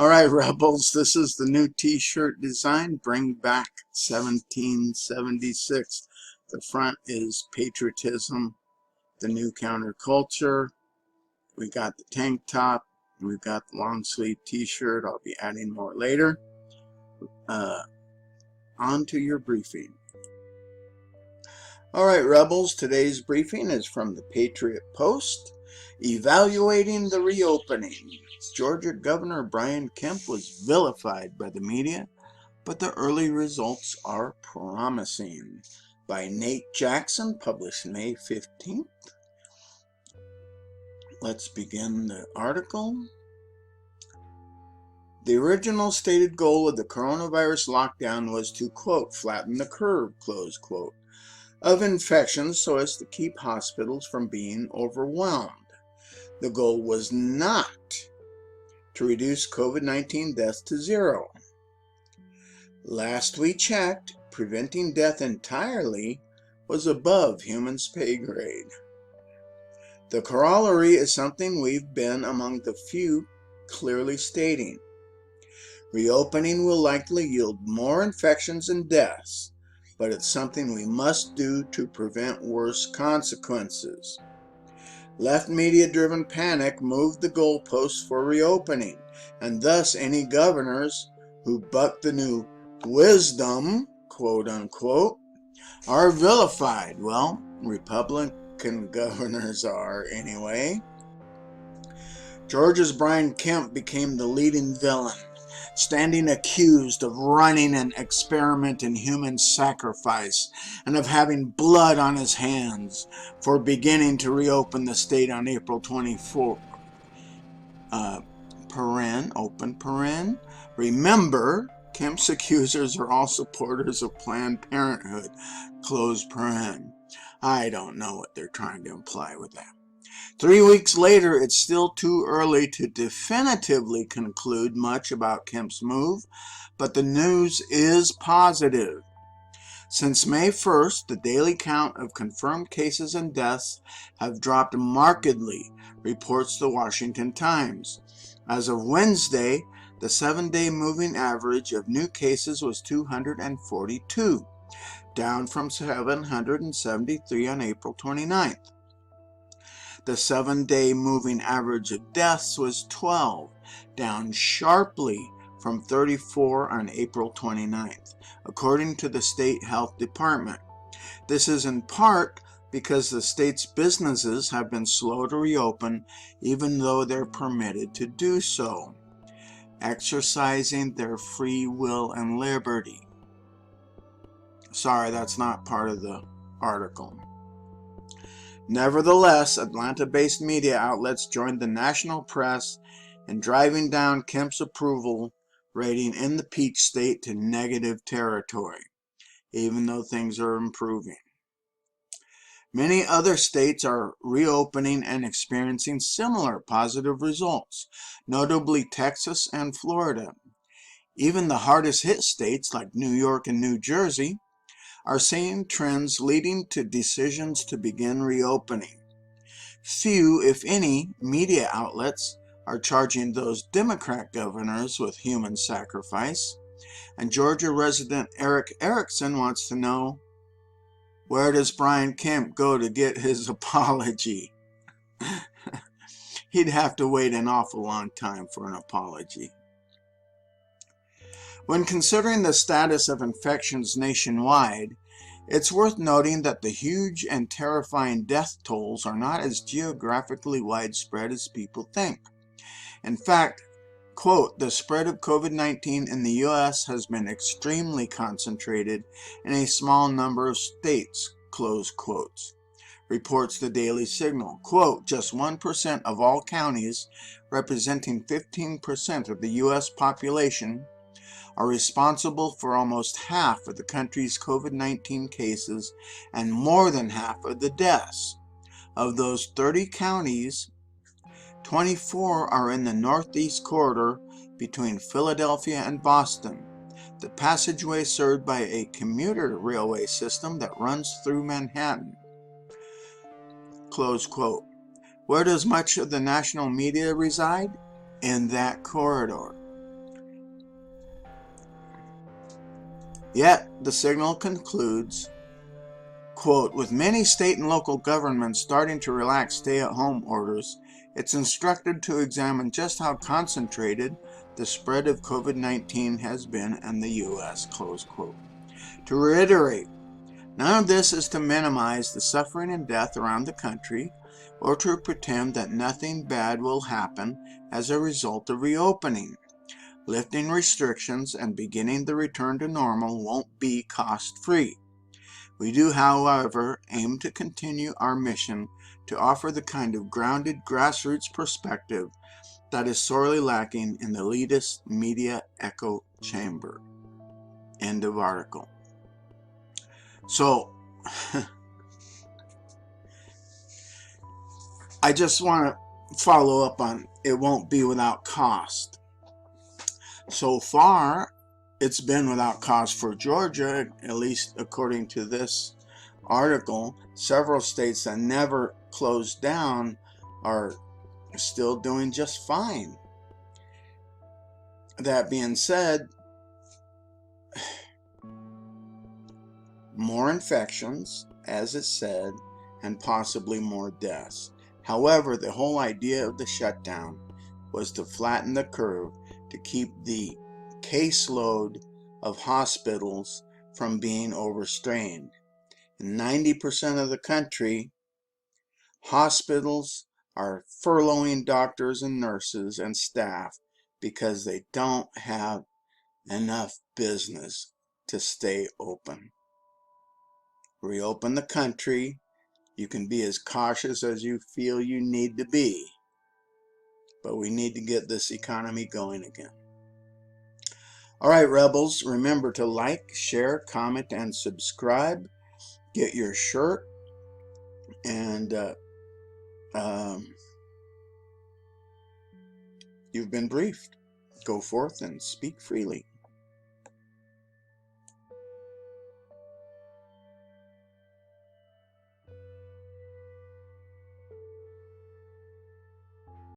All right, Rebels, this is the new t-shirt design, Bring Back 1776. The front is patriotism, the new counterculture. We got the tank top. We've got the long sleeve t-shirt. I'll be adding more later. On to your briefing. All right, Rebels, today's briefing is from the Patriot Post. Evaluating the reopening. Georgia Governor Brian Kemp was vilified by the media, but the early results are promising. By Nate Jackson, published May 15th. Let's begin the article. The original stated goal of the coronavirus lockdown was to, quote, flatten the curve, close quote, of infections so as to keep hospitals from being overwhelmed. The goal was not to reduce COVID-19 deaths to zero. Last we checked, preventing death entirely was above humans' pay grade. The corollary is something we've been among the few clearly stating. Reopening will likely yield more infections and deaths, but it's something we must do to prevent worse consequences. Left media-driven panic moved the goalposts for reopening, and thus any governors who buck the new wisdom, quote-unquote, are vilified. Well, Republican governors are anyway. Georgia's Brian Kemp became the leading villain, standing accused of running an experiment in human sacrifice and of having blood on his hands for beginning to reopen the state on April 24th. Open paren. Remember, Kemp's accusers are all supporters of Planned Parenthood, close paren. I don't know what they're trying to imply with that. 3 weeks later, it's still too early to definitively conclude much about Kemp's move, but the news is positive. Since May 1st, the daily count of confirmed cases and deaths have dropped markedly, reports the Washington Times. As of Wednesday, the 7-day moving average of new cases was 242, down from 773 on April 29th. The 7-day moving average of deaths was 12, down sharply from 34 on April 29th, according to the State Health Department. This is in part because the state's businesses have been slow to reopen, even though they're permitted to do so, exercising their free will and liberty. Sorry, that's not part of the article. Nevertheless, Atlanta-based media outlets joined the national press in driving down Kemp's approval rating in the Peach State to negative territory, even though things are improving. Many other states are reopening and experiencing similar positive results, notably Texas and Florida. Even the hardest hit states like New York and New Jersey are seeing trends leading to decisions to begin reopening. Few, if any, media outlets are charging those Democrat governors with human sacrifice, and Georgia resident Eric Erickson wants to know, where does Brian Kemp go to get his apology? He'd have to wait an awful long time for an apology. When considering the status of infections nationwide, it's worth noting that the huge and terrifying death tolls are not as geographically widespread as people think. In fact, quote, the spread of COVID-19 in the U.S. has been extremely concentrated in a small number of states, close quotes, reports the Daily Signal. Quote, just 1% of all counties, representing 15% of the U.S. population, are responsible for almost half of the country's COVID-19 cases and more than half of the deaths. Of those 30 counties, 24 are in the northeast corridor between Philadelphia and Boston, the passageway served by a commuter railway system that runs through Manhattan. Close quote. Where does much of the national media reside? In that corridor. Yet the signal concludes, quote, with many state and local governments starting to relax stay-at-home orders, it's instructed to examine just how concentrated the spread of COVID-19 has been in the U.S., close quote. To reiterate, none of this is to minimize the suffering and death around the country or to pretend that nothing bad will happen as a result of reopening. Lifting restrictions and beginning the return to normal won't be cost-free. We do, however, aim to continue our mission to offer the kind of grounded grassroots perspective that is sorely lacking in the elitist media echo chamber. End of article. So, I just want to follow up on it won't be without cost. So far, it's been without cost for Georgia, at least according to this article. Several states that never closed down are still doing just fine. That being said, more infections, as it said, and possibly more deaths. However, the whole idea of the shutdown was to flatten the curve to keep the caseload of hospitals from being overstrained. In 90% of the country, hospitals are furloughing doctors and nurses and staff because they don't have enough business to stay open. Reopen the country. You can be as cautious as you feel you need to be, but we need to get this economy going again. All right, Rebels, remember to like, share, comment, and subscribe. Get your shirt, and you've been briefed. Go forth and speak freely.